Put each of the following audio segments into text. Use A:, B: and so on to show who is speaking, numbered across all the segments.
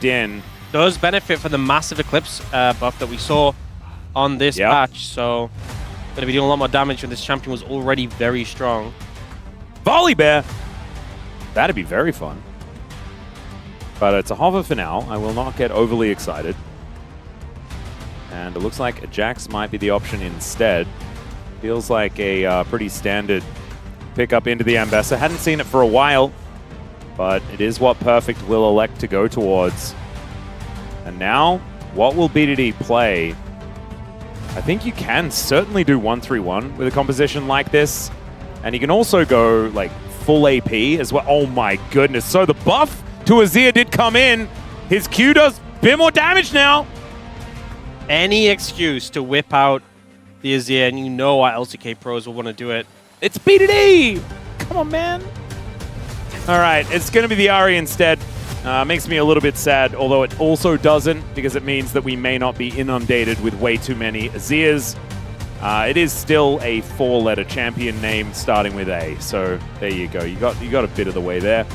A: in.
B: Does benefit from the massive Eclipse buff that we saw on this patch, so going to be doing a lot more damage when this champion was already very strong.
A: Volley Bear! That'd be very fun. But it's a hover for now. I will not get overly excited. And it looks like Jax might be the option instead. Feels like a pretty standard pickup into the Ambessa. Hadn't seen it for a while, but it is what Perfect will elect to go towards. And now, what will BDD play? I think you can certainly do 1-3-1 with a composition like this. And you can also go like full AP as well. Oh my goodness. So the buff to Azir did come in. His Q does a bit more damage now.
B: Any excuse to whip out the Azir, and you know our LCK pros will want to do it.
A: It's BDD! Come on, man. All right, it's going to be the Ahri instead. Makes me a little bit sad, although it also doesn't, because it means that we may not be inundated with way too many Azirs. It is still a 4-letter champion name starting with A, so there you go. You got a bit of the way there.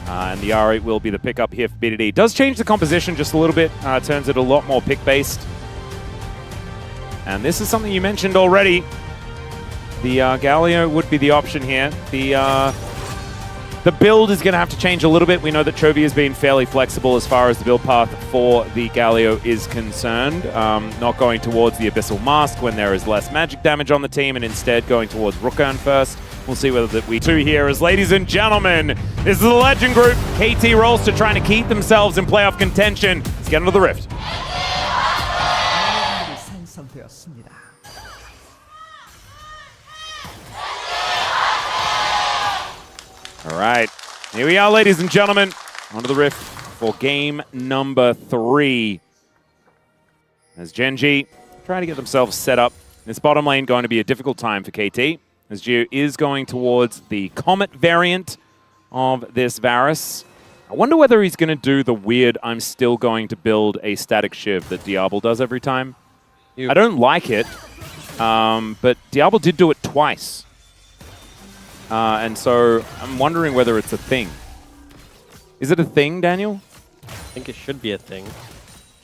A: And the R8 will be the pickup here for BDD. Does change the composition just a little bit, turns it a lot more pick-based. And this is something you mentioned already. The Galio would be the option here. The build is going to have to change a little bit. We know that Chovy has been fairly flexible as far as the build path for the Galio is concerned. Not going towards the Abyssal Mask when there is less magic damage on the team, and instead going towards Rookern first. We'll see whether we two here as, ladies and gentlemen, this is the Legend Group. KT ROLSTER trying to keep themselves in playoff contention. Let's get into the Rift. All right, here we are, ladies and gentlemen, onto the Rift for game number 3. As Gen.G trying to get themselves set up. This bottom lane going to be a difficult time for KT, as Geo is going towards the Comet variant of this Varus. I wonder whether he's going to do the weird, I'm still going to build a static Shiv that Diablo does every time. I don't like it, but Diablo did do it twice. And so I'm wondering whether it's a thing. Is it a thing, Daniel?
B: I think it should be a thing.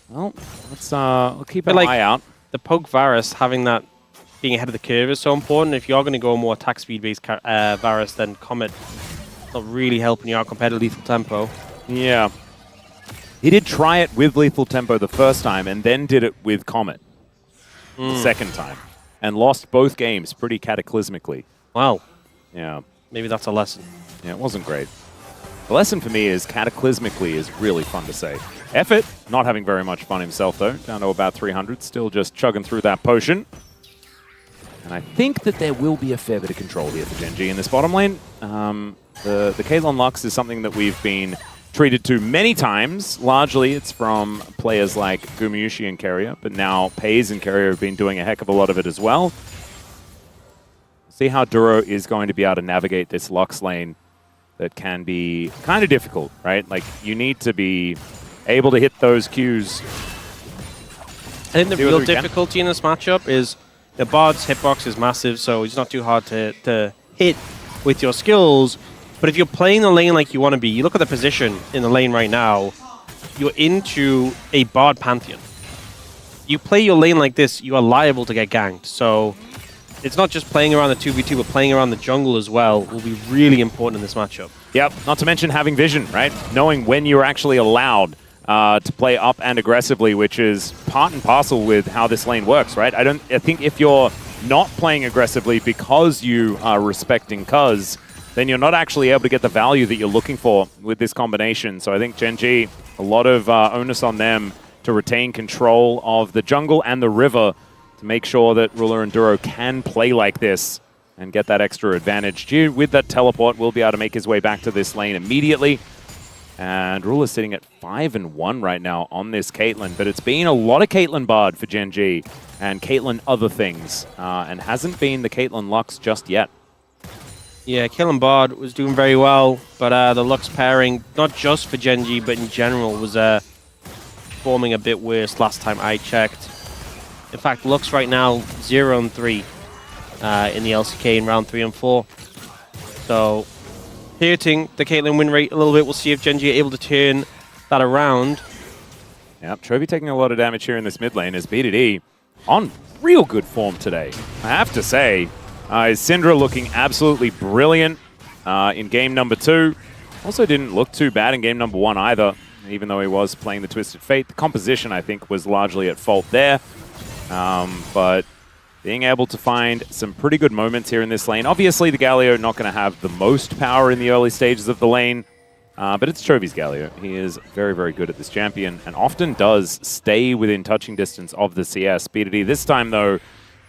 A: Well, we'll keep an eye out.
B: The Poke Varus, having that being ahead of the curve is so important. If you're going to go more attack speed-based Varus, then Comet not really helping you out compared to Lethal Tempo.
A: Yeah. He did try it with Lethal Tempo the first time and then did it with Comet the second time. And lost both games pretty cataclysmically.
B: Wow.
A: Yeah.
B: Maybe that's a lesson.
A: Yeah, it wasn't great. The lesson for me is cataclysmically is really fun to say. Effort, not having very much fun himself though. Down to about 300, still just chugging through that potion. And I think that there will be a fair bit of control here for Gen.G in this bottom lane. The Caitlyn Lux is something that we've been treated to many times. Largely it's from players like Gumayusi and Keria, but now Pays and Keria have been doing a heck of a lot of it as well. See how Duro is going to be able to navigate this Lux lane that can be kind of difficult, right? Like, you need to be able to hit those Qs.
B: I think the real difficulty in this matchup is the Bard's hitbox is massive, so it's not too hard to hit with your skills. But if you're playing the lane like you want to be, you look at the position in the lane right now, you're into a Bard Pantheon. You play your lane like this, you are liable to get ganked. So it's not just playing around the 2v2, but playing around the jungle as well will be really important in this matchup.
A: Yep, not to mention having vision, right? Knowing when you're actually allowed to play up and aggressively, which is part and parcel with how this lane works, right? I think if you're not playing aggressively because you are respecting Cuz, then you're not actually able to get the value that you're looking for with this combination. So I think Gen.G, a lot of onus on them to retain control of the jungle and the river to make sure that Ruler and Duro can play like this and get that extra advantage. G, with that teleport, will be able to make his way back to this lane immediately. And Ruler's sitting at 5-1 right now on this Caitlyn, but it's been a lot of Caitlyn Bard for Gen.G and Caitlyn other things, and hasn't been the Caitlyn Lux just yet.
B: Yeah, Caitlyn Bard was doing very well, but the Lux pairing, not just for Gen.G, but in general, was performing a bit worse last time I checked. In fact, Lux right now 0-3 in the LCK in round 3 and 4. So, hurting the Caitlyn win rate a little bit. We'll see if Gen.G are able to turn that around.
A: Yep, Chovy taking a lot of damage here in this mid lane as BDD on real good form today. I have to say, Syndra looking absolutely brilliant in game number 2. Also didn't look too bad in game number 1 either, even though he was playing the Twisted Fate. The composition, I think, was largely at fault there. But being able to find some pretty good moments here in this lane. Obviously, the Galio not going to have the most power in the early stages of the lane, but it's Chovy's Galio. He is very, very good at this champion and often does stay within touching distance of the CS. BDD this time, though,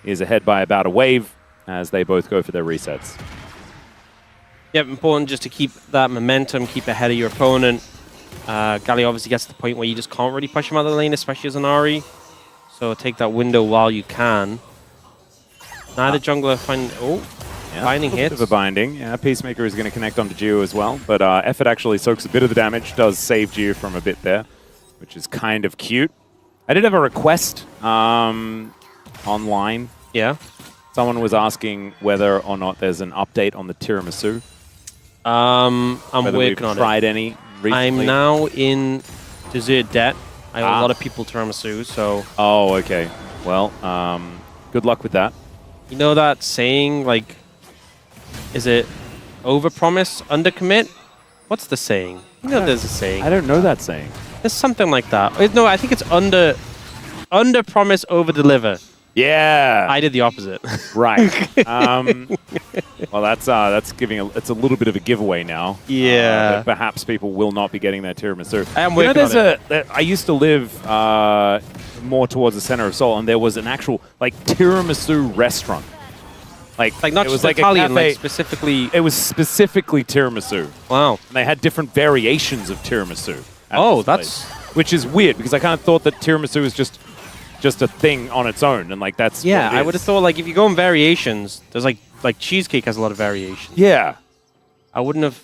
A: is ahead by about a wave as they both go for their resets.
B: Yep, important just to keep that momentum, keep ahead of your opponent. Galio obviously gets to the point where you just can't really push him out of the lane, especially as an Ahri. So take that window while you can. Neither jungler finding hits.
A: Bit of a binding. Yeah, Peacemaker is going to connect onto Geo as well, but Effort actually soaks a bit of the damage, does save Geo from a bit there, which is kind of cute. I did have a request online.
B: Yeah.
A: Someone was asking whether or not there's an update on the tiramisu.
B: I'm
A: whether
B: working on it.
A: Tried any recently.
B: I'm now in dessert debt. I owe a lot of people tiramisu, so...
A: Oh, okay. Well, good luck with that.
B: You know that saying, like, is it overpromise, undercommit? What's the saying? You know there's a saying.
A: I don't know that saying.
B: There's something like that. No, I think it's underpromise, overdeliver.
A: Yeah.
B: I did the opposite.
A: Right. Well, that's giving it's a little bit of a giveaway now.
B: Yeah.
A: That perhaps people will not be getting their tiramisu.
B: I am working on it.
A: I used to live more towards the center of Seoul, and there was an actual tiramisu restaurant. Like
B: not
A: it was
B: just
A: like
B: Italian,
A: a cafe.
B: like specifically.
A: It was specifically tiramisu.
B: Wow.
A: And they had different variations of tiramisu.
B: Oh, that's
A: which is weird because I kind of thought that tiramisu is just a thing on its own, and like that's
B: yeah.
A: what it
B: I
A: is.
B: would have thought like if you go in variations, there's like cheesecake has a lot of variations.
A: Yeah.
B: I wouldn't have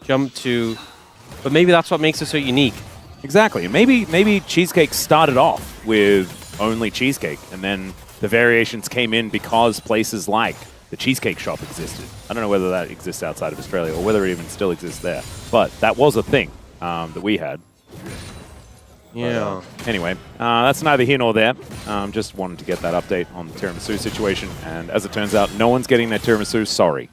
B: jumped to, but maybe that's what makes it so unique.
A: Exactly. Maybe cheesecake started off with only cheesecake, and then the variations came in because places like the Cheesecake Shop existed. I don't know whether that exists outside of Australia or whether it even still exists there, but that was a thing that we had.
B: Yeah.
A: But, anyway, that's neither here nor there. Just wanted to get that update on the tiramisu situation, and as it turns out, no one's getting their tiramisu. Sorry.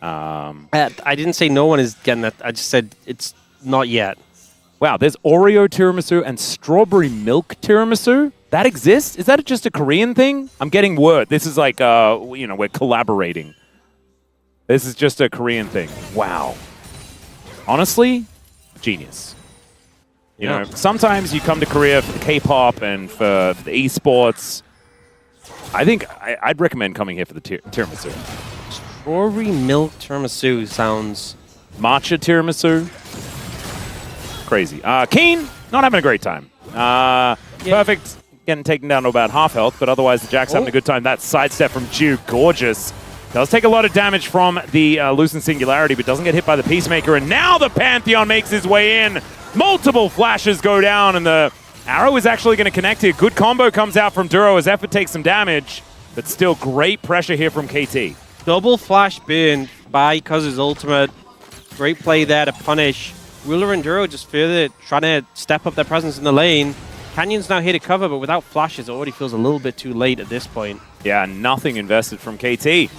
B: I didn't say no one is getting that. I just said it's not yet.
A: Wow, there's Oreo tiramisu and strawberry milk tiramisu? That exists? Is that just a Korean thing? I'm getting word. This is like, we're collaborating. This is just a Korean thing. Wow. Honestly, genius. You know, sometimes you come to Korea for the K-pop and for the esports. I think I'd recommend coming here for the tiramisu.
B: Strawberry milk tiramisu sounds...
A: Matcha tiramisu. Crazy. Keen, not having a great time. Perfect, getting taken down to about half health, but otherwise the Jack's having a good time. That sidestep from Jew, gorgeous. Does take a lot of damage from the Lucent Singularity, but doesn't get hit by the Peacemaker. And now the Pantheon makes his way in. Multiple flashes go down, and the arrow is actually going to connect here. Good combo comes out from Duro as Effort takes some damage, but still great pressure here from KT.
B: Double flash burn by Cuz's ultimate. Great play there to punish. Ruler and Duro just further trying to step up their presence in the lane. Canyon's now here to cover, but without flashes, it already feels a little bit too late at this point.
A: Yeah, nothing invested from KT.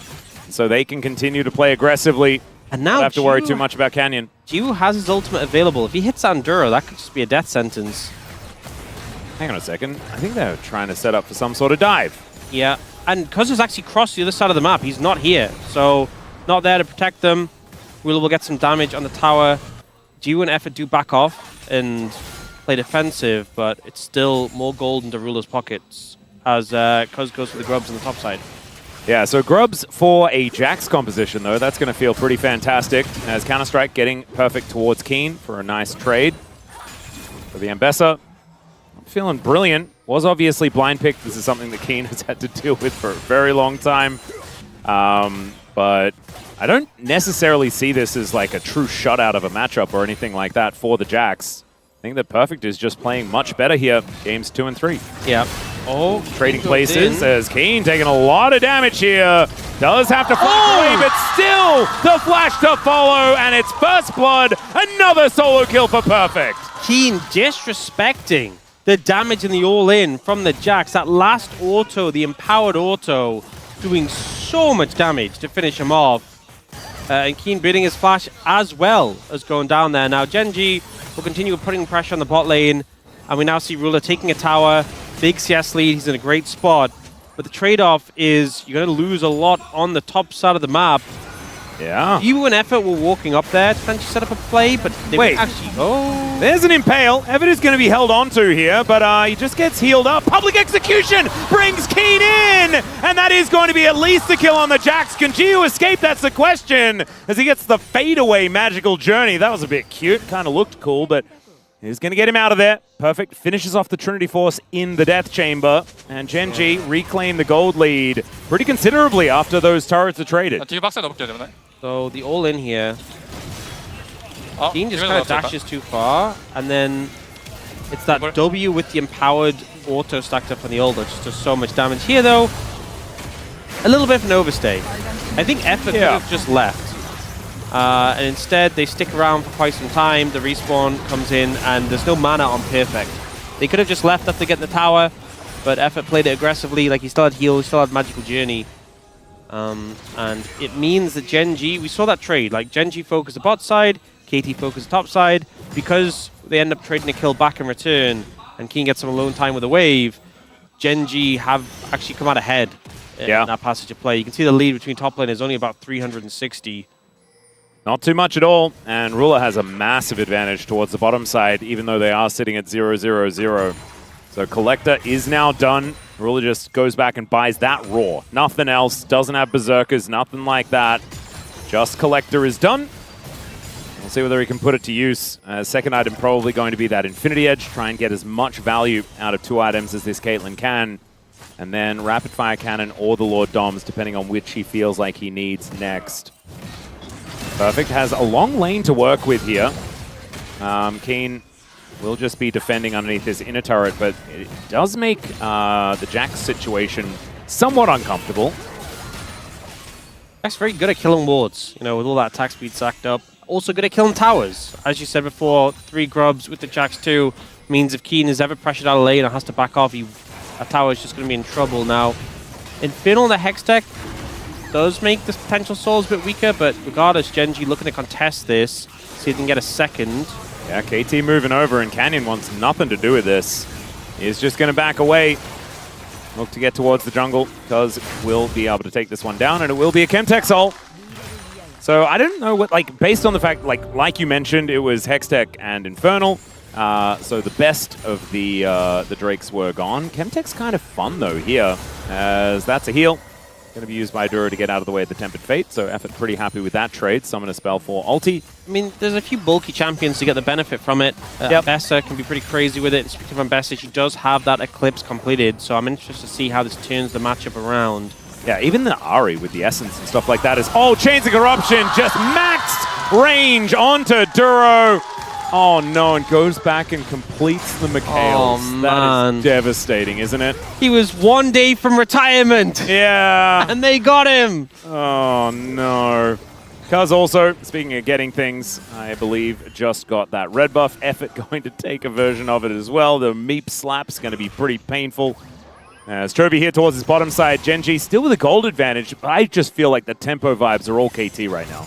A: So they can continue to play aggressively.
B: And now
A: don't have to worry too much about Canyon.
B: Jiwoo has his ultimate available. If he hits on Duro, that could just be a death sentence.
A: Hang on a second. I think they're trying to set up for some sort of dive.
B: Yeah, and Cuz has actually crossed the other side of the map. He's not here, so not there to protect them. Ruler will get some damage on the tower. Jiwoo and Effort do back off and play defensive, but it's still more gold into Ruler's pockets as Cuz goes for the grubs on the top side.
A: Yeah, so grubs for a Jax composition, though. That's going to feel pretty fantastic. As Counter-Strike getting perfect towards Keen for a nice trade. For the Ambessa, feeling brilliant. Was obviously blind picked. This is something that Keen has had to deal with for a very long time. But I don't necessarily see this as like a true shutout of a matchup or anything like that for the Jax. I think that Perfect is just playing much better here, games 2 and 3.
B: Yeah. Oh,
A: trading places as Keen taking a lot of damage here. Does have to flash away, but still the flash to follow, and it's first blood. Another solo kill for Perfect.
B: Keen disrespecting the damage and the all-in from the Jax. That last auto, the empowered auto, doing so much damage to finish him off. And Keen bidding his flash as well as going down there. Now Genji will continue putting pressure on the bot lane. And we now see Ruler taking a tower. Big CS lead. He's in a great spot. But the trade-off is you're going to lose a lot on the top side of the map.
A: Yeah.
B: You and Effort were walking up there to potentially set up a play, but they
A: Wait.
B: actually... Oh.
A: There's an Impale. Effort is going to be held onto here, but he just gets healed up. Public Execution brings Keen in! And that is going to be at least a kill on the Jax. Can Gio escape? That's the question. As he gets the fadeaway magical journey. That was a bit cute. Kind of looked cool, but he's going to get him out of there. Perfect. Finishes off the Trinity Force in the Death Chamber. And Genji reclaim the gold lead pretty considerably after those turrets are traded.
B: So the all-in here. Keen just kind of dashes too far, and then it's that W with the empowered auto stacked up on the ult that just does so much damage. Here, though, a little bit of an overstay. I think Effort could have just left. And instead, they stick around for quite some time. The respawn comes in, and there's no mana on Perfect. They could have just left after getting the tower, but Effort played it aggressively. Like, he still had heal, he still had Magical Journey. And it means that Genji, we saw that trade. Like, Genji focused the bot side, KT focused the top side. Because they end up trading a kill back in return, and Keen gets some alone time with a wave, Genji have actually come out ahead in that passage of play. You can see the lead between top lane is only about 360.
A: Not too much at all, and Ruler has a massive advantage towards the bottom side, even though they are sitting at 0-0-0. So Collector is now done. Ruler just goes back and buys that Raw. Nothing else, doesn't have Berserkers, nothing like that. Just Collector is done. We'll see whether he can put it to use. Second item probably going to be that Infinity Edge, try and get as much value out of 2 items as this Caitlyn can. And then Rapid Fire Cannon or the Lord Doms, depending on which he feels like he needs next. Perfect has a long lane to work with here. Keen will just be defending underneath this inner turret, but it does make the Jax situation somewhat uncomfortable.
B: Jax very good at killing wards, you know, with all that attack speed sacked up. Also good at killing towers. As you said before, 3 grubs with the Jax 2 means if Keen is ever pressured out of lane and has to back off, a tower is just going to be in trouble now. Infernal, the Hex tech, does make the potential souls a bit weaker, but regardless, Genji looking to contest this, see if he can get a second.
A: Yeah, KT moving over, and Canyon wants nothing to do with this. He's just going to back away. Look to get towards the jungle, because we'll be able to take this one down, and it will be a Chemtech Soul. So I don't know what, like, based on the fact, like you mentioned, it was Hextech and Infernal. So the best of the Drakes were gone. Chemtech's kind of fun, though, here, as that's a heal. Going to be used by Dura to get out of the way of the Tempered Fate, so Effort pretty happy with that trade. Summon a spell for ulti.
B: I mean, there's a few bulky champions to get the benefit from it. Bessa can be pretty crazy with it. Speaking of Bessa, she does have that Eclipse completed, so I'm interested to see how this turns the matchup around.
A: Yeah, even the Ahri with the Essence and stuff like that is... Oh, Chains of Corruption just maxed range onto Duro. Oh no, and goes back and completes the McHale's.
B: Oh, man.
A: That is devastating, isn't it?
B: He was 1 day from retirement.
A: Yeah.
B: And they got him.
A: Oh no. Cuz also, speaking of getting things, I believe just got that red buff. Effort going to take a version of it as well. The Meep Slap's going to be pretty painful. As Chobi here towards his bottom side, Genji still with a gold advantage. I just feel like the tempo vibes are all KT right now.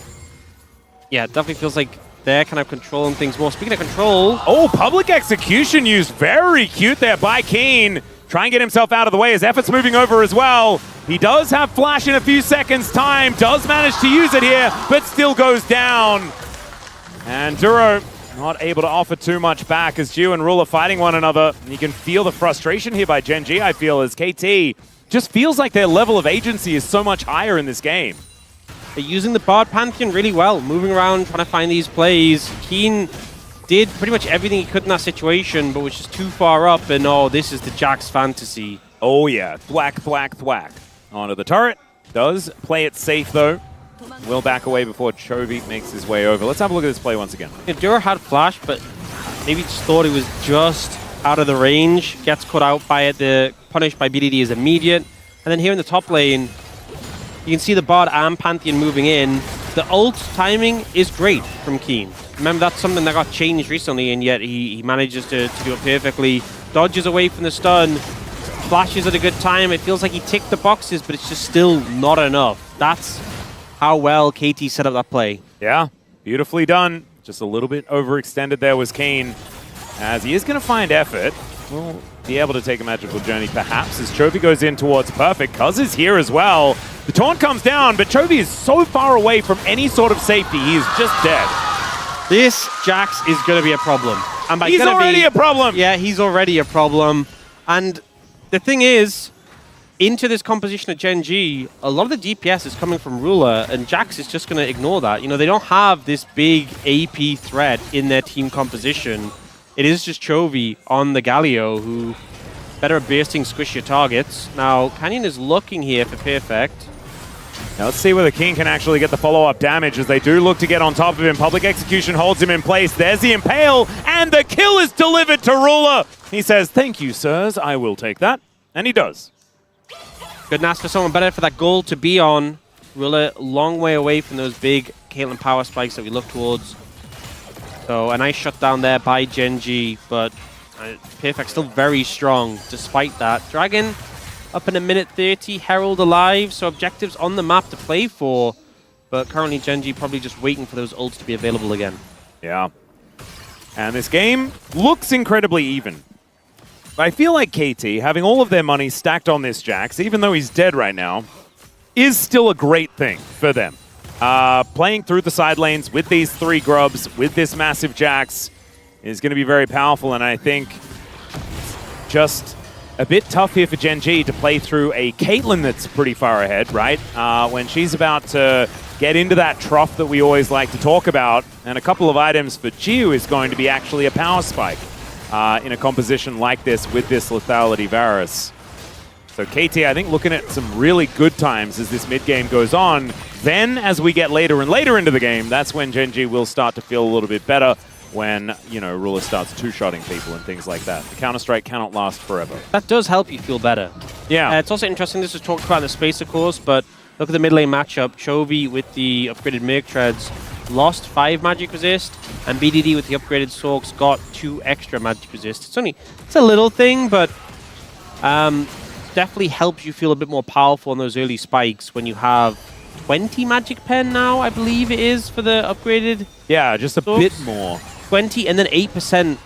B: Yeah, it definitely feels like they're kind of controlling things more. Speaking of control...
A: Oh, Public Execution used very cute there by Keen. Try and get himself out of the way as Effort's moving over as well. He does have Flash in a few seconds' time. Does manage to use it here, but still goes down. And Duro not able to offer too much back as Ju and Rule are fighting one another. And you can feel the frustration here by Genji, I feel, as KT just feels like their level of agency is so much higher in this game.
B: They're using the Bard Pantheon really well, moving around, trying to find these plays. Keen did pretty much everything he could in that situation, but was just too far up, and oh, this is the Jax fantasy.
A: Oh yeah, thwack, thwack, thwack. Onto the turret. Does play it safe, though. Will back away before Chovy makes his way over. Let's have a look at this play once again.
B: Yeah, Dura had Flash, but maybe just thought he was just out of the range. Gets caught out by it. The punish by BDD is immediate. And then here in the top lane, you can see the Bard and Pantheon moving in. The ult timing is great from Keen. remember, that's something that got changed recently, and yet he manages to do it perfectly. Dodges away from the stun, flashes at a good time. It feels like he ticked the boxes, but it's just still not enough. That's how well KT set up that play.
A: Yeah, beautifully done. Just a little bit overextended there was Kane, as he is going to find effort. We'll be able to take a magical journey, perhaps, as Chovy goes in towards Perfect. Cuz is here as well. The taunt comes down, but Chovy is so far away from any sort of safety, he is just dead.
B: This Jax is going to be a problem. And by
A: he's already a problem!
B: Yeah, he's already a problem. And the thing is, into this composition of Gen G, a lot of the DPS is coming from Ruler, and Jax is just going to ignore that. You know, they don't have this big AP threat in their team composition. It is just Chovy on the Galio, who better at bursting squishier targets. Now, Canyon is looking here for Perfect.
A: Now let's see whether King can actually get the follow-up damage, as they do look to get on top of him. Public Execution holds him in place. There's the Impale, and the kill is delivered to Ruler. He says, "Thank you, sirs. I will take that." And he does.
B: Couldn't ask for someone better for that goal to be on. Ruler, long way away from those big Caitlyn power spikes that we look towards. So a nice shutdown there by Gen G, but Perfect still very strong despite that. Dragon up in a minute 30, Herald alive, so objectives on the map to play for. But currently Gen G probably just waiting for those ults to be available again.
A: Yeah. And this game looks incredibly even. I feel like KT, having all of their money stacked on this Jax, even though he's dead right now, is still a great thing for them. Playing through the side lanes with these 3 grubs, with this massive Jax, is going to be very powerful, and I think just a bit tough here for Gen G to play through a Caitlyn that's pretty far ahead, right? When she's about to get into that trough that we always like to talk about, and a couple of items for Chiu is going to be actually a power spike in a composition like this with this lethality Varus. So KT, I think, looking at some really good times as this mid-game goes on. Then, as we get later and later into the game, that's when Gen G will start to feel a little bit better when, you know, Ruler starts two-shotting people and things like that. The Counter-Strike cannot last forever.
B: That does help you feel better.
A: Yeah.
B: It's also interesting, this was talked about in the space, of course, but look at the mid-lane matchup. Chovy with the upgraded Merc Treads lost 5 magic resist, and BDD with the upgraded Sorks got 2 extra magic resist. It's a little thing, but definitely helps you feel a bit more powerful on those early spikes when you have 20 magic pen now, I believe it is, for the upgraded. Yeah,
A: just a bit more.
B: 20 and then 8%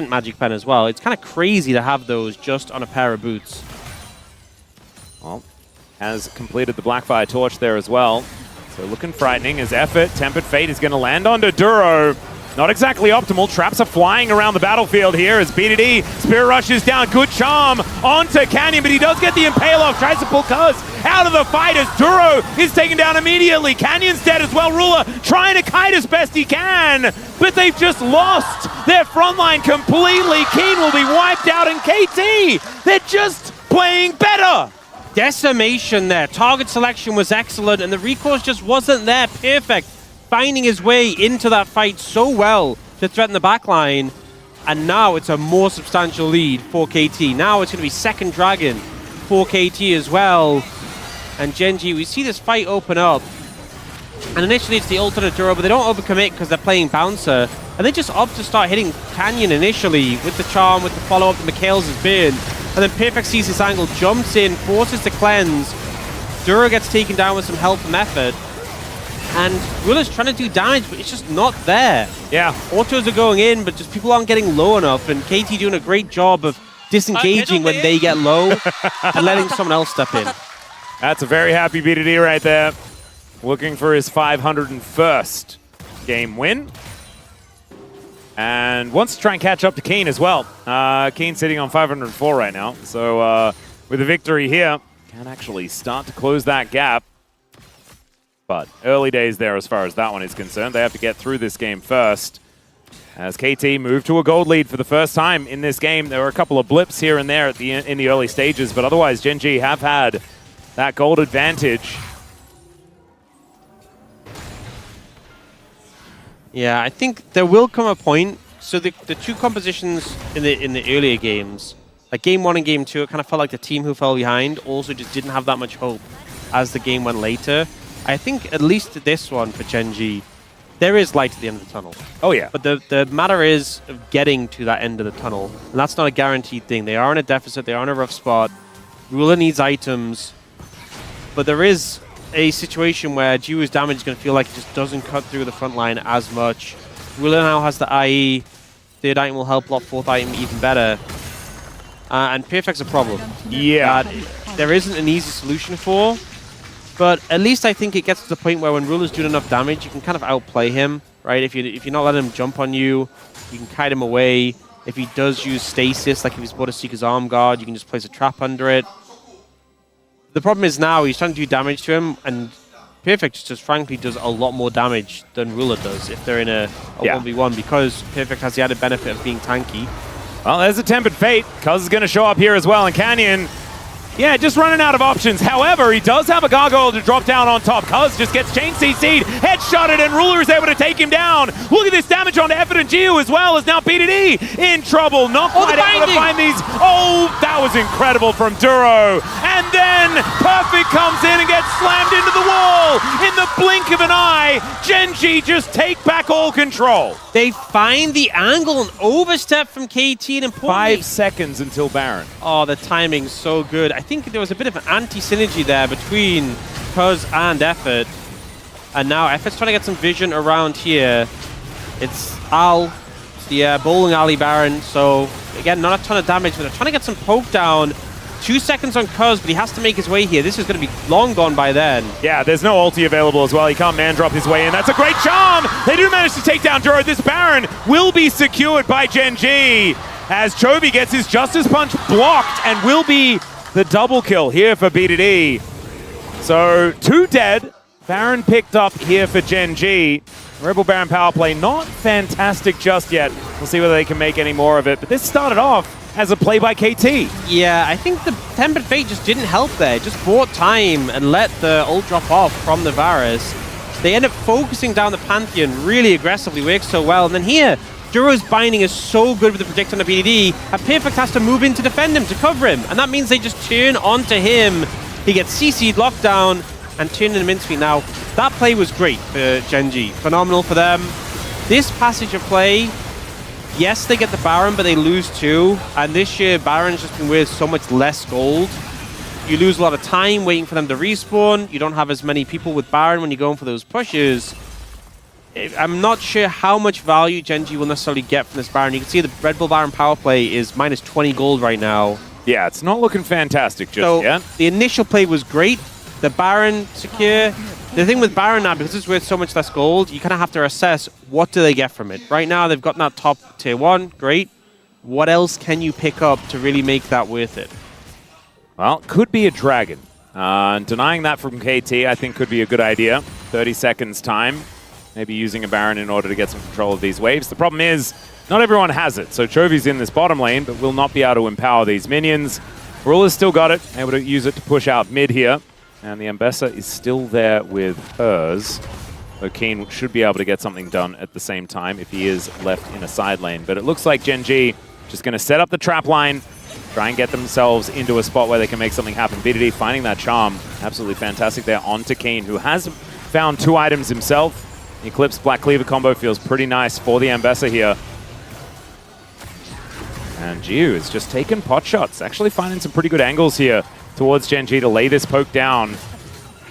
B: magic pen as well. It's kind of crazy to have those just on a pair of boots.
A: Well, has completed the Blackfire Torch there as well. So looking frightening as effort. Tempered Fate is going to land onto Duro. Not exactly optimal. Traps are flying around the battlefield here as BDD Spirit rushes down. Good charm onto Canyon, but he does get the Impale off. Tries to pull Cuz out of the fight as Duro is taken down immediately. Canyon's dead as well. Ruler trying to kite as best he can, but they've just lost their front line completely. Keen will be wiped out, and KT, they're just playing better.
B: Decimation there. Target selection was excellent, and the recourse just wasn't there. Perfect. Finding his way into that fight so well to threaten the backline. And now it's a more substantial lead for KT. Now it's going to be second Dragon for KT as well. And Gen G, we see this fight open up. And initially it's the alternate Duro, but they don't overcommit because they're playing Bouncer. And they just opt to start hitting Canyon initially with the charm, with the follow-up that Mikhail's has been. And then Perfect sees this angle, jumps in, forces to cleanse. Duro gets taken down with some help from effort. And Ruler's trying to do damage, but it's just not there.
A: Yeah.
B: Autos are going in, but just people aren't getting low enough. And KT doing a great job of disengaging when they get low and letting someone else step in.
A: That's a very happy BDD right there. Looking for his 501st game win. And wants to try and catch up to Keen as well. Keen sitting on 504 right now. So with a victory here, can actually start to close that gap. But early days there as far as that one is concerned. They have to get through this game first. As KT moved to a gold lead for the first time in this game. There were a couple of blips here and there at in the early stages, but otherwise Gen G have had that gold advantage.
B: Yeah, I think there will come a point. So the two compositions in the earlier games, like game 1 and game 2, it kind of felt like the team who fell behind also just didn't have that much hope as the game went later. I think at least this one for Gen G, there is light at the end of the tunnel.
A: Oh, yeah.
B: But the matter is of getting to that end of the tunnel. And that's not a guaranteed thing. They are in a deficit. They are in a rough spot. Ruler needs items. But there is a situation where Jiwoo's damage is going to feel like it just doesn't cut through the front line as much. Ruler now has the IE. Third item will help lot, fourth item even better. And Perfect's a problem.
A: Yeah.
B: There isn't an easy solution for. But at least I think it gets to the point where when Ruler's doing enough damage, you can kind of outplay him, right? If you're not letting him jump on you, you can kite him away. If he does use stasis, like if he's bought a Seeker's Arm Guard, you can just place a trap under it. The problem is now he's trying to do damage to him, and Perfect just frankly does a lot more damage than Ruler does if they're in a 1v1, because Perfect has the added benefit of being tanky.
A: Well, there's a Tempered Fate. Cuz is going to show up here as well, and Canyon, yeah, just running out of options. However, he does have a gargoyle to drop down on top. Cuz just gets chain CC'd, headshotted, and Ruler is able to take him down. Look at this damage on Effort and Geo as well, as now BDD in trouble. Not quite able to find these. Oh, that was incredible from Duro. And then Perfect comes in and gets slammed into the wall. In the blink of an eye, Gen.G just take back all control.
B: They find the angle and overstep from KT, and importantly,
A: 5 seconds until Baron.
B: Oh, the timing's so good. I think there was a bit of an anti-synergy there between Cuz and Effort. And now Effort's trying to get some vision around here. It's Al, the bowling alley Baron. So, again, not a ton of damage, but they're trying to get some poke down. 2 seconds on Cuz, but he has to make his way here. This is going to be long gone by then.
A: Yeah, there's no ulti available as well. He can't man drop his way in. That's a great charm. They do manage to take down Duro. This Baron will be secured by Gen.G as Chovy gets his Justice Punch blocked and will be the double kill here for BDD. So 2 dead. Baron picked up here for Gen.G. Rebel Baron power play not fantastic just yet. We'll see whether they can make any more of it. But this started off as a play by KT.
B: Yeah, I think the Tempered Fate just didn't help there. Just bought time and let the ult drop off from the Varus. They end up focusing down the Pantheon really aggressively, works so well. And then here, Duro's binding is so good with the predict on the BDD, and Perfect has to move in to defend him, to cover him. And that means they just turn onto him. He gets CC'd, locked down, and turned into mincemeat. Now, that play was great for Gen.G. Phenomenal for them. This passage of play, yes, they get the Baron, but they lose too. And this year, Baron's just been worth so much less gold. You lose a lot of time waiting for them to respawn. You don't have as many people with Baron when you're going for those pushes. I'm not sure how much value Gen.G will necessarily get from this Baron. You can see the Red Bull Baron power play is minus 20 gold right now.
A: Yeah, it's not looking fantastic just yet.
B: The initial play was great. The Baron secure. The thing with Baron now, because it's worth so much less gold, you kind of have to assess what do they get from it. Right now, they've gotten that top tier 1. Great. What else can you pick up to really make that worth it?
A: Well, could be a dragon. Denying that from KT, I think, could be a good idea. 30 seconds time. Maybe using a Baron in order to get some control of these waves. The problem is, not everyone has it. So Chovy's in this bottom lane, but will not be able to empower these minions. Ruler's still got it, able to use it to push out mid here. And the Ambessa is still there with hers. So Keen should be able to get something done at the same time if he is left in a side lane. But it looks like Gen.G just going to set up the trap line, try and get themselves into a spot where they can make something happen. BDD finding that charm, absolutely fantastic there onto Keen, who has found 2 items himself. Eclipse Black Cleaver combo feels pretty nice for the Ambessa here. And Jiu is just taking pot shots, actually finding some pretty good angles here towards Gen.G to lay this poke down,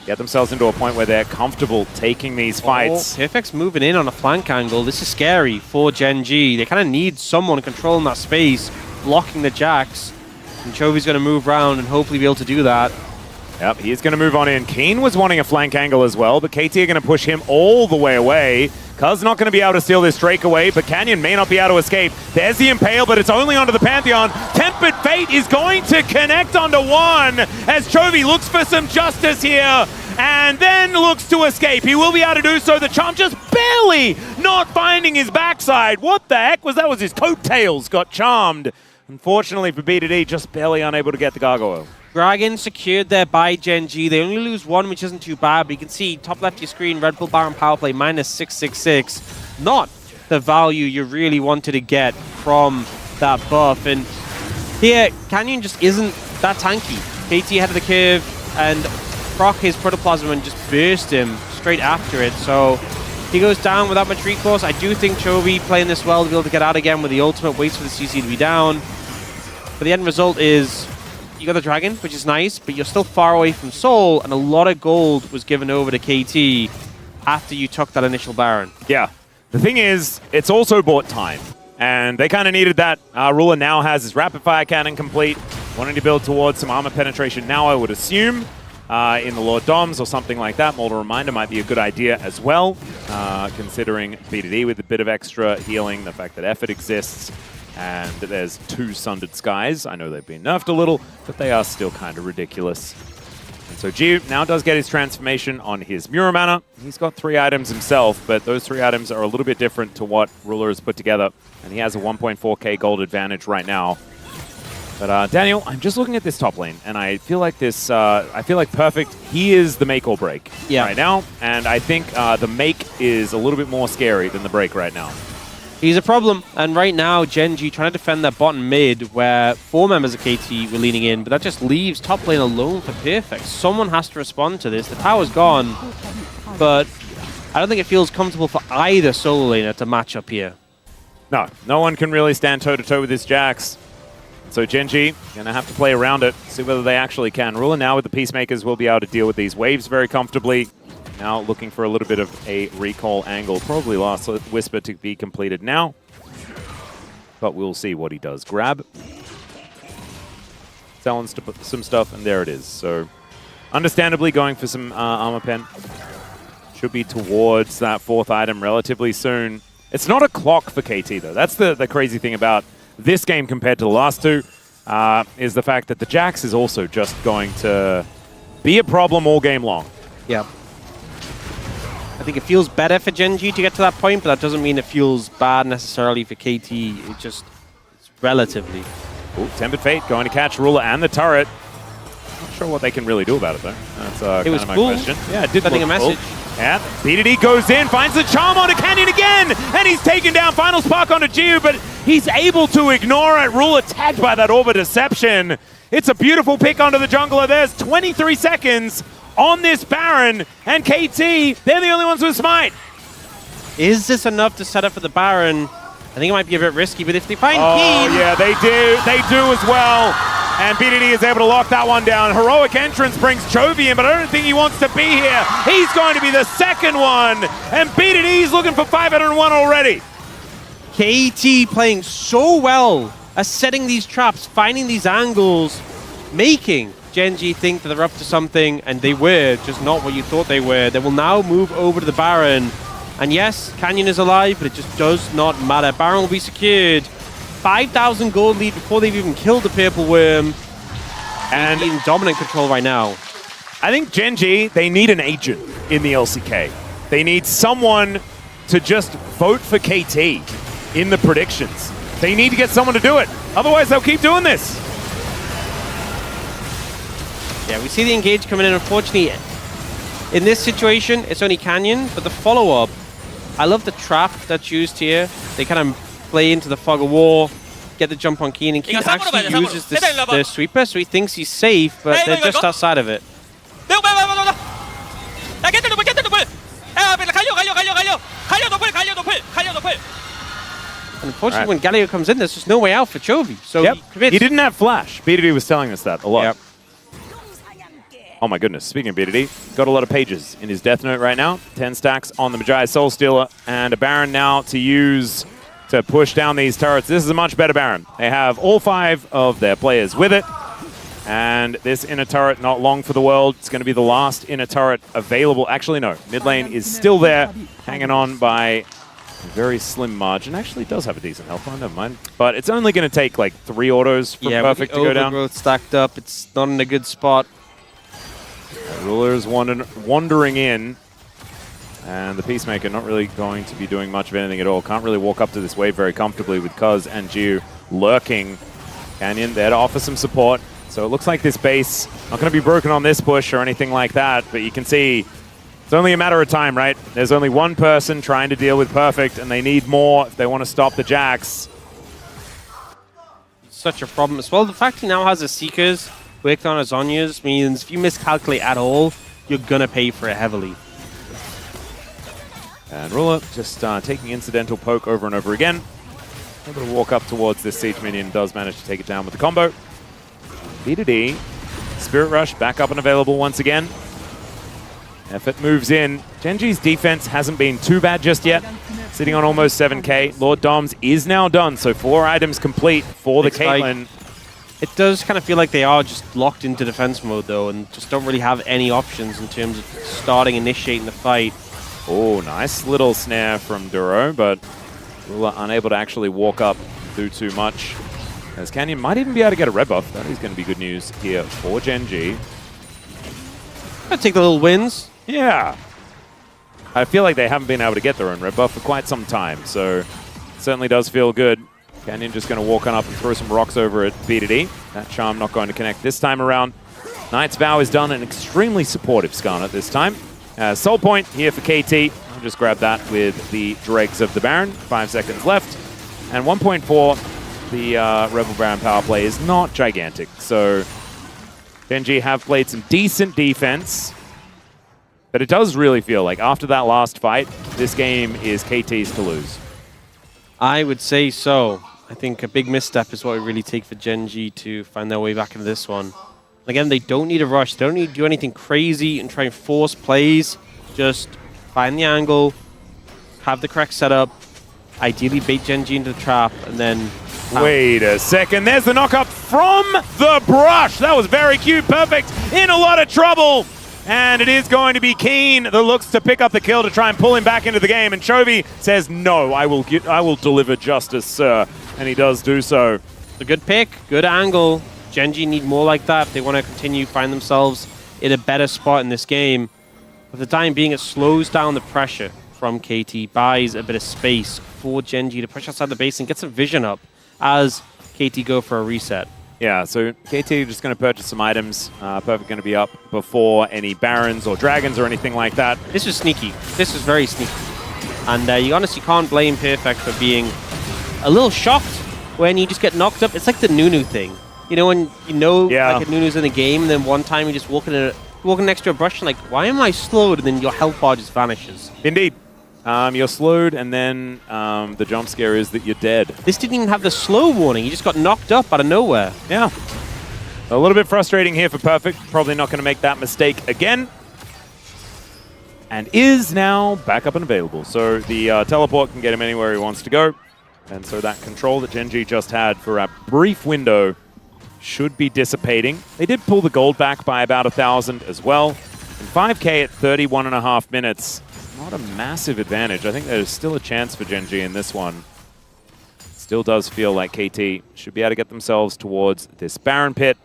A: get themselves into a point where they're comfortable taking these fights.
B: Perfect's moving in on a flank angle. This is scary for Gen.G. They kind of need someone controlling that space, blocking the Jax. And Chovy's going to move around and hopefully be able to do that.
A: Yep, he's going to move on in. Keen was wanting a flank angle as well, but KT are going to push him all the way away. Cuz not going to be able to steal this Drake away, but Canyon may not be able to escape. There's the Impale, but it's only onto the Pantheon. Tempered Fate is going to connect onto 1 as Chovy looks for some justice here and then looks to escape. He will be able to do so. The charm just barely not finding his backside. What the heck was that? Was his coattails got charmed. Unfortunately for BDD, just barely unable to get the gargoyle.
B: Dragon secured there by Gen.G. They only lose 1, which isn't too bad, but you can see top left of your screen, Red Bull Baron power play minus 666. Not the value you really wanted to get from that buff. And here, Canyon just isn't that tanky. KT ahead of the curve and proc his Protoplasm and just burst him straight after it. So He goes down without much recourse. I do think Chovy playing this well to be able to get out again with the ultimate, waits for the CC to be down. But the end result is you got the dragon, which is nice, but you're still far away from Soul, and a lot of gold was given over to KT after you took that initial Baron.
A: Yeah. The thing is, it's also bought time, and they kind of needed that. Ruler now has his rapid fire cannon complete, wanting to build towards some armor penetration now, I would assume. In the Lord Doms or something like that. Molder Reminder might be a good idea as well, considering BDD with a bit of extra healing, the fact that effort exists, and there's 2 Sundered Skies. I know they've been nerfed a little, but they are still kind of ridiculous. And so Giu now does get his transformation on his Muramana. He's got 3 items himself, but those 3 items are a little bit different to what Ruler has put together, and he has a 1.4k gold advantage right now. But Daniel, I'm just looking at this top lane, and I feel like this. I feel like Perfect. He is the make or break right now, and I think the make is a little bit more scary than the break right now.
B: He's a problem, and right now Gen.G trying to defend that bottom mid, where 4 members of KT were leaning in, but that just leaves top lane alone for Perfect. Someone has to respond to this. The tower's gone, but I don't think it feels comfortable for either solo laner to match up here.
A: No one can really stand toe to toe with this Jax. So Gen.G gonna have to play around it, see whether they actually can. Ruler now with the Peacemakers will be able to deal with these waves very comfortably. Now looking for a little bit of a recall angle. Probably Last Whisper to be completed now. But we'll see what he does. Grab. Selling some stuff, and there it is. So understandably going for some armor pen. Should be towards that 4th item relatively soon. It's not a clock for KT though. That's the crazy thing about this game compared to the last 2, is the fact that the Jax is also just going to be a problem all game long.
B: Yeah. I think it feels better for Gen.G to get to that point, but that doesn't mean it feels bad necessarily for KT. It's relatively.
A: Ooh, Tempered Fate going to catch Ruler and the turret. Not sure what they can really do about it though. That's kind of my question. Yeah, it did
B: sending a message.
A: Cool. Yeah, BDD goes in, finds the charm onto Canyon again, and he's taken down Final Spark onto Giu, but he's able to ignore it. Ruler tagged by that Orb of Deception. It's a beautiful pick onto the jungler. There's 23 seconds on this Baron, and KT, they're the only ones with Smite.
B: Is this enough to set up for the Baron? I think it might be a bit risky, but if they find
A: Keen... yeah, they do as well. And BDD is able to lock that one down. Heroic entrance brings Chovy in, but I don't think he wants to be here. He's going to be the second one. And BDD's looking for 501 already.
B: KT playing so well at setting these traps, finding these angles, making Gen.G think that they're up to something, and they were just not what you thought they were. They will now move over to the Baron. And yes, Canyon is alive, but it just does not matter. Baron will be secured. 5,000 gold lead before they've even killed the Purple Worm. And in dominant control right now.
A: I think Gen.G, they need an agent in the LCK. They need someone to just vote for KT in the predictions. They need to get someone to do it. Otherwise, they'll keep doing this.
B: Yeah, we see the engage coming in. Unfortunately, in this situation, it's only Canyon, but the follow-up, I love the trap that's used here. They kind of play into the fog of war, get the jump on Keen, and Keen actually uses the sweeper, so he thinks he's safe, but they're just outside of it. Unfortunately, when Galio comes in, there's just no way out for Chovy. So
A: he didn't have flash. BDD was telling us that a lot. Yep. Oh my goodness, speaking of BDD, got a lot of pages in his Death Note right now. 10 stacks on the Magi Soul Stealer, and a Baron now to use to push down these turrets. This is a much better Baron. They have all 5 of their players with it. And this inner turret, not long for the world. It's going to be the last inner turret available. Actually, no. Mid lane is still there, hanging on by a very slim margin. Actually, does have a decent health line, never mind. But it's only going to take like 3 autos for Perfect to go down.
B: Overgrowth stacked up. It's not in a good spot.
A: Ruler is wandering in. And the Peacemaker not really going to be doing much of anything at all. Can't really walk up to this wave very comfortably with Cuz and Giu lurking. Canyon there to offer some support. So it looks like this base not going to be broken on this push or anything like that. But you can see it's only a matter of time, right? There's only one person trying to deal with Perfect, and they need more if they want to stop the Jax.
B: Such a problem as well. The fact he now has a Seekers worked on his Zhonya's means if you miscalculate at all, you're going to pay for it heavily.
A: And Ruler just taking incidental poke over and over again. Able to walk up towards this siege minion, does manage to take it down with the combo. VODs, Spirit Rush back up and available once again. Effort moves in. Genji's defense hasn't been too bad just yet. Sitting on almost 7k. Lord Doms is now done, so 4 items complete for the Caitlyn.
B: It does kind of feel like they are just locked into defense mode, though, and just don't really have any options in terms of starting, initiating the fight.
A: Oh, nice little snare from Duro, but Ruler unable to actually walk up, do too much. As Canyon might even be able to get a red buff. That is going to be good news here for Gen.G.
B: I'll take the little wins.
A: Yeah. I feel like they haven't been able to get their own red buff for quite some time, so it certainly does feel good. Canyon just going to walk on up and throw some rocks over at VODs. That charm not going to connect this time around. Knight's Vow is done, an extremely supportive Skarner this time. Soul Point here for KT. I'll just grab that with the dregs of the Baron. 5 seconds left. And 1.4, the Rebel Baron power play is not gigantic. So Gen.G have played some decent defense. But it does really feel like after that last fight, this game is KT's to lose.
B: I would say so. I think a big misstep is what it really take for Gen.G to find their way back into this one. Again, they don't need a rush. They don't need to do anything crazy and try and force plays. Just find the angle, have the correct setup, ideally bait Gen.G into the trap, and then...
A: Wait a second. There's the knock-up from the brush. That was very cute. Perfect. In a lot of trouble. And it is going to be Keen that looks to pick up the kill to try and pull him back into the game. And Chovy says, no, I will deliver justice, sir. And he does do so.
B: A good pick, good angle. Gen.G need more like that if they want to continue find themselves in a better spot in this game. For the time being, it slows down the pressure from KT, buys a bit of space for Gen.G to push outside the base and get some vision up as KT go for a reset.
A: Yeah, so KT just going to purchase some items. Perfect going to be up before any Barons or Dragons or anything like that.
B: This is sneaky. This is very sneaky. And you honestly can't blame Perfect for being a little shocked when you just get knocked up. It's like the Nunu thing. You know, when you know like a Nunu's in the game, and then one time you just walking next to a brush and like, why am I slowed? And then your health bar just vanishes.
A: Indeed. You're slowed, and then the jump scare is that you're dead.
B: This didn't even have the slow warning. You just got knocked up out of nowhere.
A: Yeah. A little bit frustrating here for Perfect. Probably not going to make that mistake again. And is now back up and available. So the teleport can get him anywhere he wants to go. And so that control that Gen.G just had for a brief window should be dissipating. They did pull the gold back by about 1,000 as well. And 5k at 31.5 minutes. Not a massive advantage. I think there's still a chance for Gen.G in this one. Still does feel like KT should be able to get themselves towards this Baron pit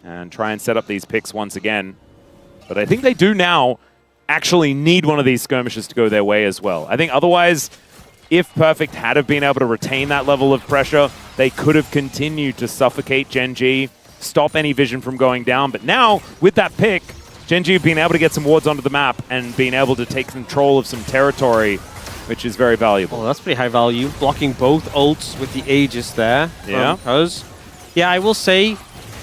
A: and try and set up these picks once again. But I think they do now actually need one of these skirmishes to go their way as well. I think otherwise, if Perfect had have been able to retain that level of pressure, they could have continued to suffocate Gen.G, stop any vision from going down. But now, with that pick, Gen.G have been able to get some wards onto the map and being able to take control of some territory, which is very valuable.
B: Oh, that's pretty high value. Blocking both ults with the Aegis there.
A: Yeah.
B: Yeah, I will say,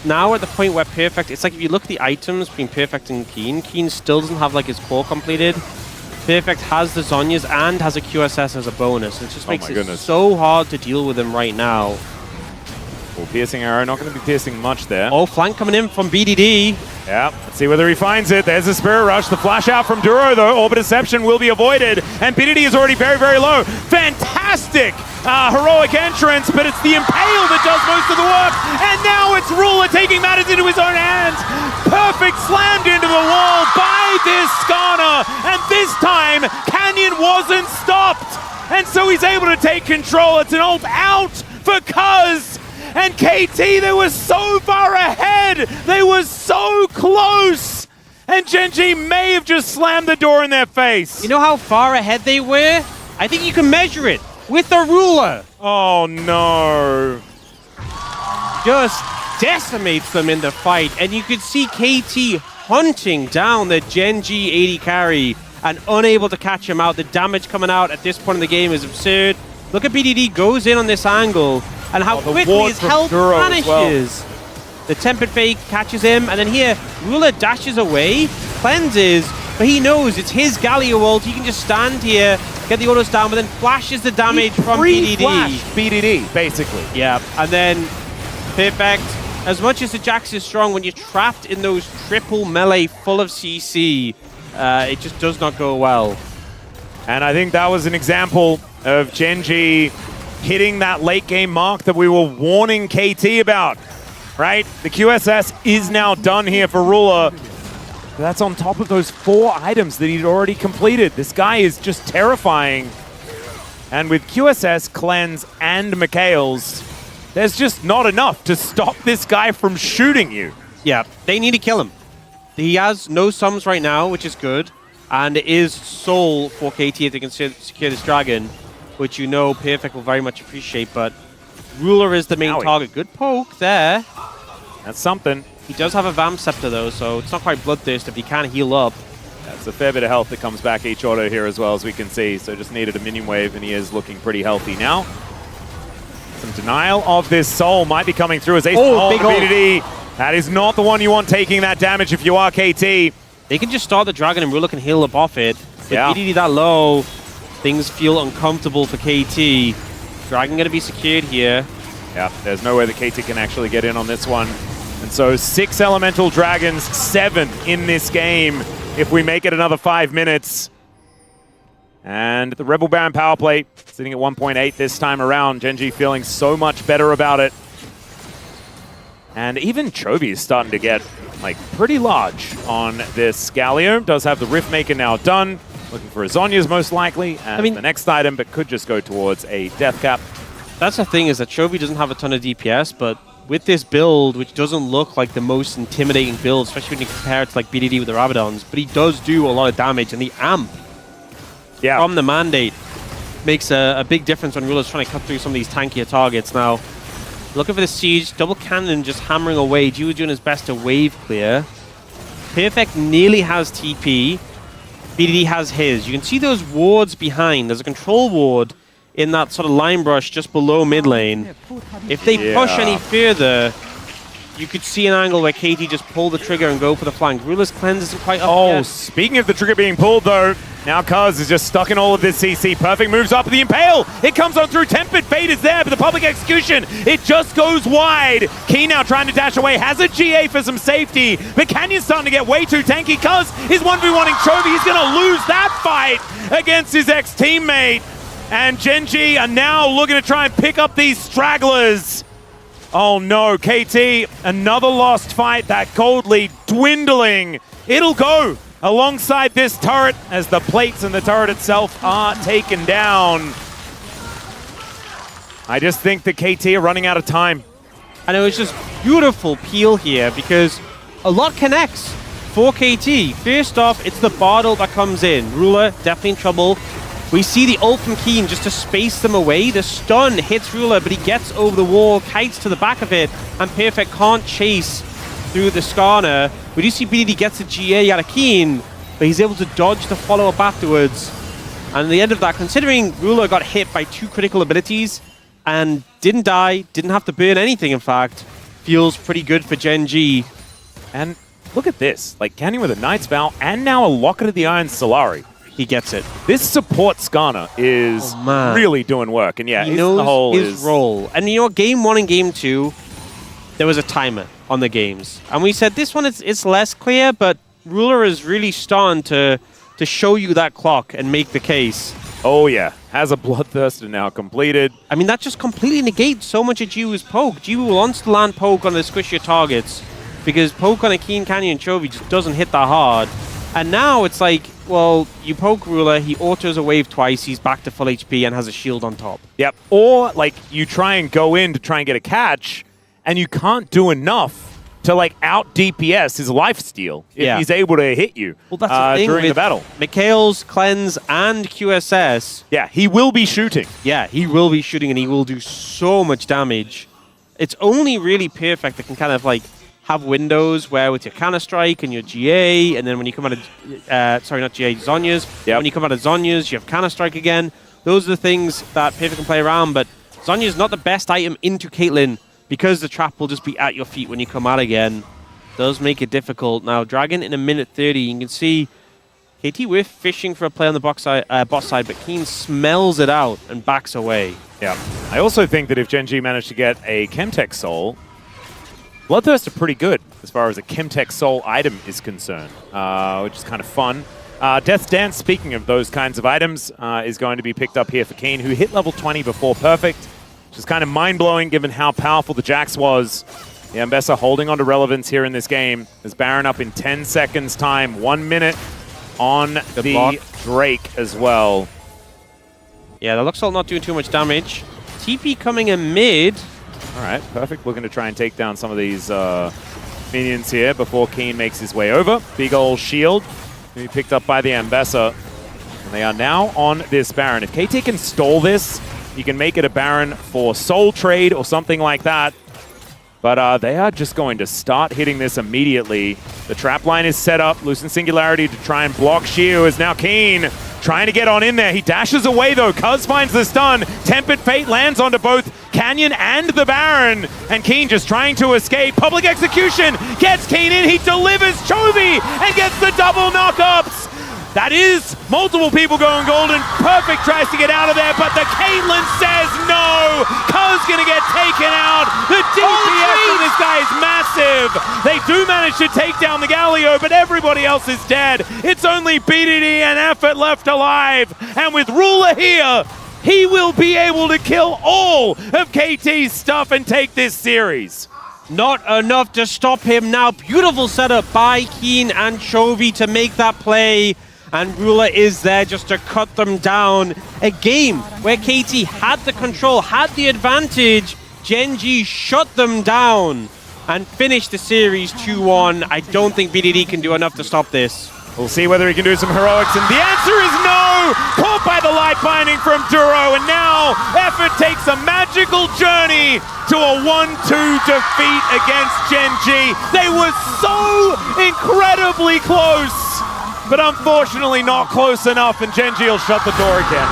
B: now at the point where Perfect, it's like if you look at the items between Perfect and Keen, Keen still doesn't have like his core completed. Perfect has the Zhonya's and has a QSS as a bonus. It just makes it so hard to deal with him right now.
A: Well, piercing arrow, not going to be piercing much there.
B: Oh, flank coming in from VODs.
A: Yeah, let's see whether he finds it. There's the Spirit Rush. The flash out from Duro, though. Orbit Deception will be avoided. And VODs is already very, very low. Fantastic heroic entrance, but it's the Impale that does most of the work. And now it's Ruler taking matters into his own hands. Perfect slammed into the wall by this Skarner. And this time, Canyon wasn't stopped. And so he's able to take control. It's an ult out for Cuz. And KT, they were so far ahead. They were so close. And Gen.G may have just slammed the door in their face.
B: You know how far ahead they were? I think you can measure it with the ruler.
A: Oh, no.
B: Just decimates them in the fight. And you could see KT hunting down the Gen.G 80 carry and unable to catch him out. The damage coming out at this point in the game is absurd. Look at BDD goes in on this angle. And how quickly his health vanishes. Well. The Tempered Fake catches him, and then here, Ruler dashes away, cleanses, but he knows it's his Galio ult. He can just stand here, get the autos down, but then flashes the damage from BDD.
A: BDD, basically.
B: Yeah, and then Perfect. As much as the Jax is strong, when you're trapped in those triple melee full of CC, it just does not go well.
A: And I think that was an example of Gen.G hitting that late game mark that we were warning KT about, right? The QSS is now done here for Ruler. That's on top of those 4 items that he'd already completed. This guy is just terrifying. And with QSS, Cleanse, and Mikhail's, there's just not enough to stop this guy from shooting you.
B: Yeah, they need to kill him. He has no sums right now, which is good. And it is soul for KT if they can secure this dragon, which you know Perfect will very much appreciate, but Ruler is the main target. Good poke there.
A: That's something.
B: He does have a Vamp Scepter though, so it's not quite Bloodthirst if he can heal up.
A: That's a fair bit of health that comes back each auto here as well, as we can see. So just needed a minion wave, and he is looking pretty healthy now. Some denial of this soul might be coming through as Ace big BDD. That is not the one you want taking that damage if you are KT.
B: They can just start the dragon and Ruler can heal up off it. With BDD that low, things feel uncomfortable for KT. Dragon going to be secured here.
A: Yeah, there's no way that KT can actually get in on this one. And so 6 elemental dragons, 7 in this game if we make it another 5 minutes. And the Rebel Baron power play sitting at 1.8 this time around. Gen.G feeling so much better about it. And even Chovy is starting to get like pretty large on this Galio. Does have the Riftmaker now done. Looking for a Zhonya's most likely as the next item, but could just go towards a Death Cap.
B: That's the thing, is that Chovy doesn't have a ton of DPS, but with this build, which doesn't look like the most intimidating build, especially when you compare it to like BDD with the Rabadons, but he does do a lot of damage, and the amp from the Mandate makes a big difference when Ruler's trying to cut through some of these tankier targets. Now, looking for the Siege, double cannon just hammering away. Jiwoo doing his best to wave clear. Perfect nearly has TP. BDD has his. You can see those wards behind. There's a control ward in that sort of line brush just below mid lane. If they push any further, you could see an angle where KT just pull the trigger and go for the flank. Ruler's Cleanse isn't quite up yet.
A: Speaking of the trigger being pulled though, now Kuz is just stuck in all of this CC. Perfect moves up the Impale. It comes on through. Tempered Fate is there, but the public execution, it just goes wide. Key now trying to dash away. Has a GA for some safety, but Canyon's starting to get way too tanky. Kuz is 1v1ing Chovy. He's going to lose that fight against his ex-teammate. And Gen.G are now looking to try and pick up these stragglers. Oh no, KT, another lost fight. That gold lead dwindling. It'll go alongside this turret as the plates and the turret itself are taken down. I just think the KT are running out of time.
B: And it was just beautiful peel here because a lot connects for KT. First off, it's the Bard ult that comes in. Ruler definitely in trouble. We see the ult from Keen just to space them away. The stun hits Ruler, but he gets over the wall, kites to the back of it, and Perfect can't chase through the Skarner. We do see BDD gets a GA out of Keen, but he's able to dodge the follow-up afterwards. And at the end of that, considering Ruler got hit by 2 critical abilities and didn't die, didn't have to burn anything, in fact, feels pretty good for Gen.G.
A: And look at this. Like, Canyon with a Knight's Vow and now a Locket of the Iron Solari.
B: He gets it.
A: This support Skarner is really doing work. And yeah,
B: he knows his role. And you know, game 1 and game 2, there was a timer on the games. And we said this one, it's less clear, but Ruler is really starting to show you that clock and make the case.
A: Oh yeah, has a Bloodthirster now completed.
B: I mean, that just completely negates so much of Jiwoo's poke. Jiwoo wants to land poke on the squishier targets because poke on a Keen Canyon Chovy just doesn't hit that hard. And now it's like, well, you poke Ruler, he autos a wave twice, he's back to full HP and has a shield on top.
A: Yep, or like you try and go in to try and get a catch, and you can't do enough to like out DPS his lifesteal if he's able to hit you
B: that's the thing
A: during the battle.
B: Mikhail's Cleanse and QSS.
A: Yeah, he will be shooting.
B: Yeah, he will be shooting and he will do so much damage. It's only really Perfect that can kind of like have windows where with your Counter-Strike and your GA, and then when you come out of, sorry, not GA, Zhonya's. When you come out of Zhonya's, you have Counter-Strike again. Those are the things that Perfect can play around, but Zhonya's not the best item into Caitlyn because the trap will just be at your feet when you come out again. Does make it difficult. Now, Dragon in a minute 30, you can see KT with fishing for a play on the bot side, but Keen smells it out and backs away.
A: Yeah. I also think that if Gen G managed to get a Chemtech Soul, Bloodthirst are pretty good as far as a Chemtech Soul item is concerned, which is kind of fun. Death's Dance, speaking of those kinds of items, is going to be picked up here for Keen, who hit level 20 before Perfect, which is kind of mind-blowing given how powerful the Jax was. The Ambessa holding on to relevance here in this game. As Baron up in 10 seconds time, 1 minute on the Drake as well.
B: Yeah, the Luxalt not doing too much damage. TP coming in mid.
A: All right, Perfect looking to try and take down some of these minions here before Keen makes his way over. Big ol' shield be picked up by the Ambessa. And they are now on this Baron. If KT can stall this, you can make it a Baron for Soul Trade or something like that. But they are just going to start hitting this immediately. The trap line is set up. Loosen Singularity to try and block Shiu is now Keen trying to get on in there. He dashes away though. Cuz finds the stun. Tempered Fate lands onto both Canyon and the Baron. And Keen just trying to escape. Public Execution gets Keen in. He delivers Chovy and gets the double knockups. That is multiple people going golden. Perfect tries to get out of there, but the Caitlyn says no. Cuz gonna get taken out. The DPS from this guy is massive. They do manage to take down the Galio, but everybody else is dead. It's only BDD and Effort left alive. And with Ruler here, he will be able to kill all of KT's stuff and take this series.
B: Not enough to stop him now. Beautiful setup by Keen and Chovy to make that play. And Ruler is there just to cut them down. A game where KT had the control, had the advantage. Gen G shut them down and finished the series 2-1. I don't think BDD can do enough to stop this.
A: We'll see whether he can do some heroics, and the answer is no! Caught by the light binding from Duro, and now Effort takes a magical journey to a 1-2 defeat against Gen G. They were so incredibly close, but unfortunately not close enough, and Gen G will shut the door again.